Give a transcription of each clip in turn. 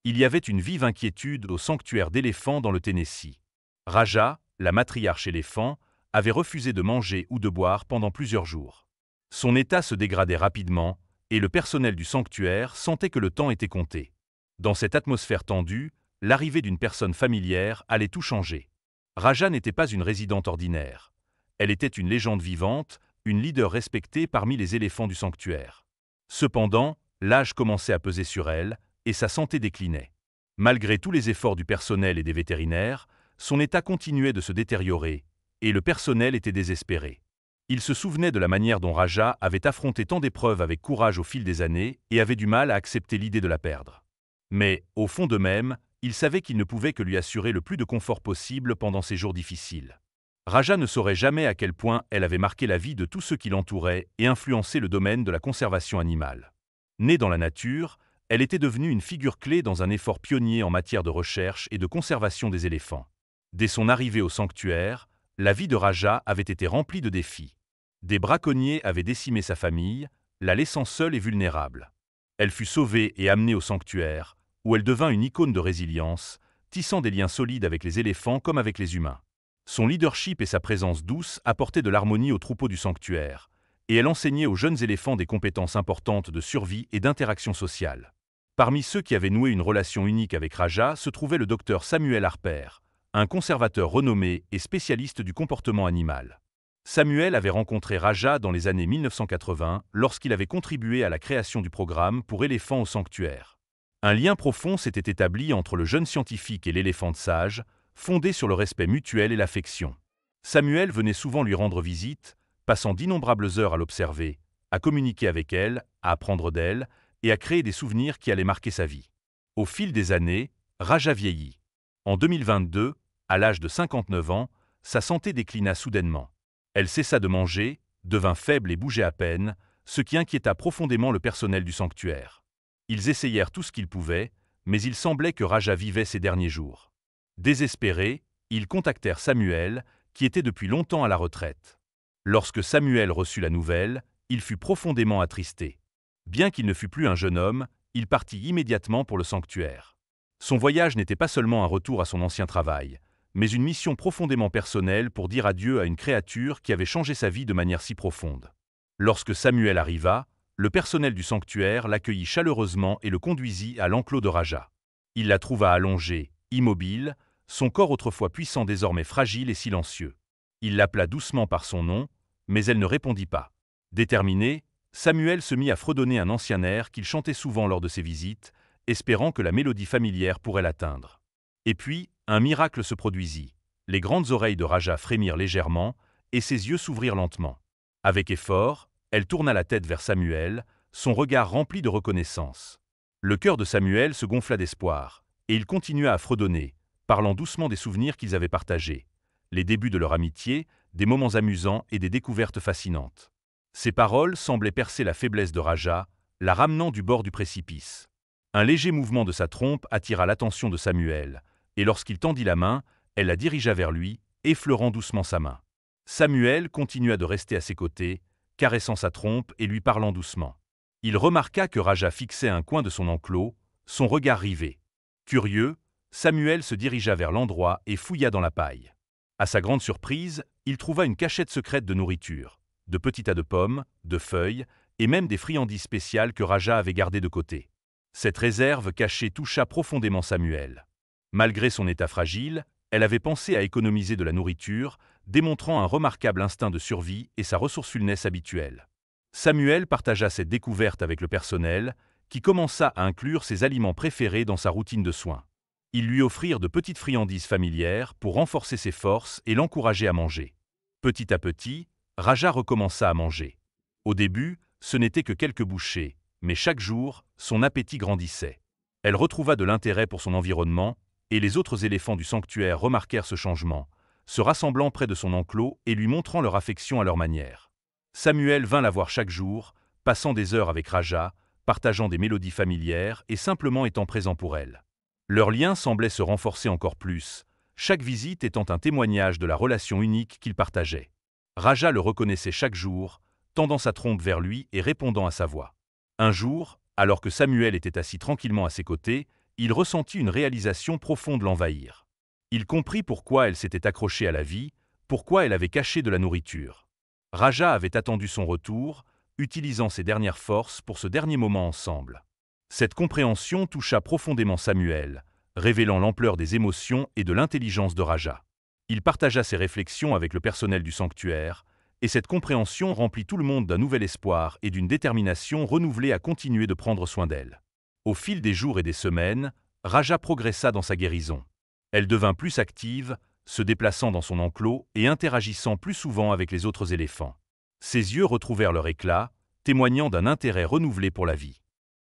Il y avait une vive inquiétude au sanctuaire d'éléphants dans le Tennessee. Raja, la matriarche éléphant, avait refusé de manger ou de boire pendant plusieurs jours. Son état se dégradait rapidement, et le personnel du sanctuaire sentait que le temps était compté. Dans cette atmosphère tendue, l'arrivée d'une personne familière allait tout changer. Raja n'était pas une résidente ordinaire. Elle était une légende vivante, une leader respectée parmi les éléphants du sanctuaire. Cependant, l'âge commençait à peser sur elle, et sa santé déclinait. Malgré tous les efforts du personnel et des vétérinaires, son état continuait de se détériorer, et le personnel était désespéré. Il se souvenait de la manière dont Raja avait affronté tant d'épreuves avec courage au fil des années et avait du mal à accepter l'idée de la perdre. Mais, au fond d'eux-mêmes, ils savaient qu'ils ne pouvaient que lui assurer le plus de confort possible pendant ces jours difficiles. Raja ne saurait jamais à quel point elle avait marqué la vie de tous ceux qui l'entouraient et influencé le domaine de la conservation animale. Née dans la nature, elle était devenue une figure clé dans un effort pionnier en matière de recherche et de conservation des éléphants. Dès son arrivée au sanctuaire, la vie de Raja avait été remplie de défis. Des braconniers avaient décimé sa famille, la laissant seule et vulnérable. Elle fut sauvée et amenée au sanctuaire, où elle devint une icône de résilience, tissant des liens solides avec les éléphants comme avec les humains. Son leadership et sa présence douce apportaient de l'harmonie au troupeau du sanctuaire, et elle enseignait aux jeunes éléphants des compétences importantes de survie et d'interaction sociale. Parmi ceux qui avaient noué une relation unique avec Raja se trouvait le docteur Samuel Harper, un conservateur renommé et spécialiste du comportement animal. Samuel avait rencontré Raja dans les années 1980 lorsqu'il avait contribué à la création du programme pour éléphants au sanctuaire. Un lien profond s'était établi entre le jeune scientifique et l'éléphant sage, fondé sur le respect mutuel et l'affection. Samuel venait souvent lui rendre visite, passant d'innombrables heures à l'observer, à communiquer avec elle, à apprendre d'elle et à créer des souvenirs qui allaient marquer sa vie. Au fil des années, Raja vieillit. En 2022, à l'âge de 59 ans, sa santé déclina soudainement. Elle cessa de manger, devint faible et bougeait à peine, ce qui inquiéta profondément le personnel du sanctuaire. Ils essayèrent tout ce qu'ils pouvaient, mais il semblait que Raja vivait ses derniers jours. Désespérés, ils contactèrent Samuel, qui était depuis longtemps à la retraite. Lorsque Samuel reçut la nouvelle, il fut profondément attristé. Bien qu'il ne fût plus un jeune homme, il partit immédiatement pour le sanctuaire. Son voyage n'était pas seulement un retour à son ancien travail, mais une mission profondément personnelle pour dire adieu à une créature qui avait changé sa vie de manière si profonde. Lorsque Samuel arriva, le personnel du sanctuaire l'accueillit chaleureusement et le conduisit à l'enclos de Raja. Il la trouva allongée, immobile, son corps autrefois puissant désormais fragile et silencieux. Il l'appela doucement par son nom, mais elle ne répondit pas. Déterminé, Samuel se mit à fredonner un ancien air qu'il chantait souvent lors de ses visites, espérant que la mélodie familière pourrait l'atteindre. Et puis, un miracle se produisit. Les grandes oreilles de Raja frémirent légèrement, et ses yeux s'ouvrirent lentement. Avec effort, elle tourna la tête vers Samuel, son regard rempli de reconnaissance. Le cœur de Samuel se gonfla d'espoir, et il continua à fredonner, parlant doucement des souvenirs qu'ils avaient partagés, les débuts de leur amitié, des moments amusants et des découvertes fascinantes. Ses paroles semblaient percer la faiblesse de Raja, la ramenant du bord du précipice. Un léger mouvement de sa trompe attira l'attention de Samuel, et lorsqu'il tendit la main, elle la dirigea vers lui, effleurant doucement sa main. Samuel continua de rester à ses côtés, caressant sa trompe et lui parlant doucement. Il remarqua que Raja fixait un coin de son enclos, son regard rivé. Curieux, Samuel se dirigea vers l'endroit et fouilla dans la paille. À sa grande surprise, il trouva une cachette secrète de nourriture, de petits tas de pommes, de feuilles, et même des friandises spéciales que Raja avait gardées de côté. Cette réserve cachée toucha profondément Samuel. Malgré son état fragile, elle avait pensé à économiser de la nourriture, démontrant un remarquable instinct de survie et sa ressourcefulness habituelle. Samuel partagea cette découverte avec le personnel, qui commença à inclure ses aliments préférés dans sa routine de soins. Ils lui offrirent de petites friandises familières pour renforcer ses forces et l'encourager à manger. Petit à petit, Raja recommença à manger. Au début, ce n'était que quelques bouchées, mais chaque jour, son appétit grandissait. Elle retrouva de l'intérêt pour son environnement, et les autres éléphants du sanctuaire remarquèrent ce changement, se rassemblant près de son enclos et lui montrant leur affection à leur manière. Samuel vint la voir chaque jour, passant des heures avec Raja, partageant des mélodies familières et simplement étant présent pour elle. Leur lien semblait se renforcer encore plus, chaque visite étant un témoignage de la relation unique qu'ils partageaient. Raja le reconnaissait chaque jour, tendant sa trompe vers lui et répondant à sa voix. Un jour, alors que Samuel était assis tranquillement à ses côtés, il ressentit une réalisation profonde l'envahir. Il comprit pourquoi elle s'était accrochée à la vie, pourquoi elle avait caché de la nourriture. Raja avait attendu son retour, utilisant ses dernières forces pour ce dernier moment ensemble. Cette compréhension toucha profondément Samuel, révélant l'ampleur des émotions et de l'intelligence de Raja. Il partagea ses réflexions avec le personnel du sanctuaire, et cette compréhension remplit tout le monde d'un nouvel espoir et d'une détermination renouvelée à continuer de prendre soin d'elle. Au fil des jours et des semaines, Raja progressa dans sa guérison. Elle devint plus active, se déplaçant dans son enclos et interagissant plus souvent avec les autres éléphants. Ses yeux retrouvèrent leur éclat, témoignant d'un intérêt renouvelé pour la vie.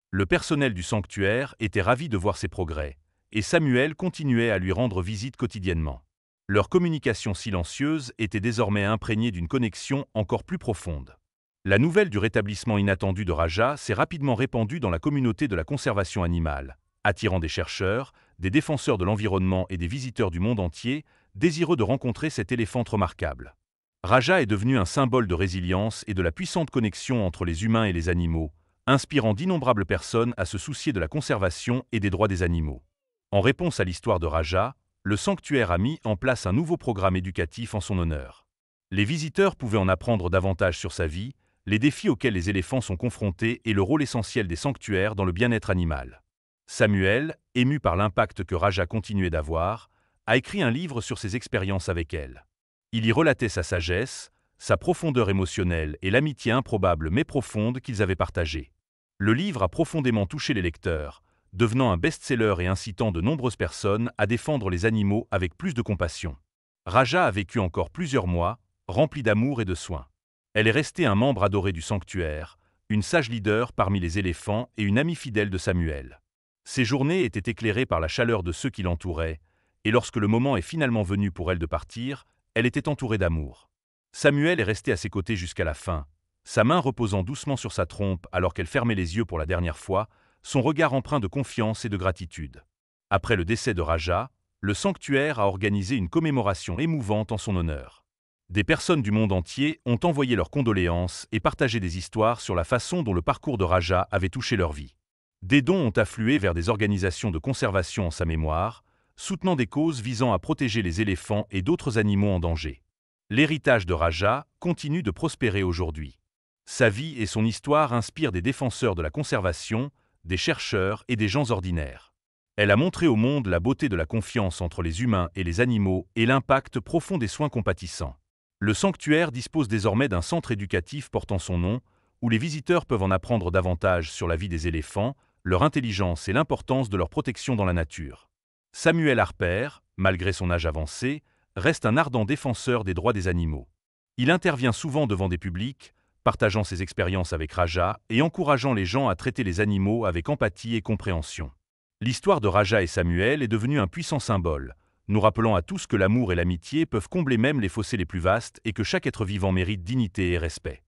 Le personnel du sanctuaire était ravi de voir ses progrès, et Samuel continuait à lui rendre visite quotidiennement. Leur communication silencieuse était désormais imprégnée d'une connexion encore plus profonde. La nouvelle du rétablissement inattendu de Raja s'est rapidement répandue dans la communauté de la conservation animale, attirant des chercheurs, des défenseurs de l'environnement et des visiteurs du monde entier, désireux de rencontrer cet éléphant remarquable. Raja est devenu un symbole de résilience et de la puissante connexion entre les humains et les animaux, inspirant d'innombrables personnes à se soucier de la conservation et des droits des animaux. En réponse à l'histoire de Raja, le sanctuaire a mis en place un nouveau programme éducatif en son honneur. Les visiteurs pouvaient en apprendre davantage sur sa vie, les défis auxquels les éléphants sont confrontés et le rôle essentiel des sanctuaires dans le bien-être animal. Samuel, ému par l'impact que Raja continuait d'avoir, a écrit un livre sur ses expériences avec elle. Il y relatait sa sagesse, sa profondeur émotionnelle et l'amitié improbable mais profonde qu'ils avaient partagée. Le livre a profondément touché les lecteurs, devenant un best-seller et incitant de nombreuses personnes à défendre les animaux avec plus de compassion. Raja a vécu encore plusieurs mois, rempli d'amour et de soins. Elle est restée un membre adoré du sanctuaire, une sage leader parmi les éléphants et une amie fidèle de Samuel. Ses journées étaient éclairées par la chaleur de ceux qui l'entouraient, et lorsque le moment est finalement venu pour elle de partir, elle était entourée d'amour. Samuel est resté à ses côtés jusqu'à la fin, sa main reposant doucement sur sa trompe alors qu'elle fermait les yeux pour la dernière fois, son regard empreint de confiance et de gratitude. Après le décès de Raja, le sanctuaire a organisé une commémoration émouvante en son honneur. Des personnes du monde entier ont envoyé leurs condoléances et partagé des histoires sur la façon dont le parcours de Raja avait touché leur vie. Des dons ont afflué vers des organisations de conservation en sa mémoire, soutenant des causes visant à protéger les éléphants et d'autres animaux en danger. L'héritage de Raja continue de prospérer aujourd'hui. Sa vie et son histoire inspirent des défenseurs de la conservation, des chercheurs et des gens ordinaires. Elle a montré au monde la beauté de la confiance entre les humains et les animaux et l'impact profond des soins compatissants. Le sanctuaire dispose désormais d'un centre éducatif portant son nom, où les visiteurs peuvent en apprendre davantage sur la vie des éléphants, leur intelligence et l'importance de leur protection dans la nature. Samuel Harper, malgré son âge avancé, reste un ardent défenseur des droits des animaux. Il intervient souvent devant des publics, partageant ses expériences avec Raja et encourageant les gens à traiter les animaux avec empathie et compréhension. L'histoire de Raja et Samuel est devenue un puissant symbole, nous rappelant à tous que l'amour et l'amitié peuvent combler même les fossés les plus vastes et que chaque être vivant mérite dignité et respect.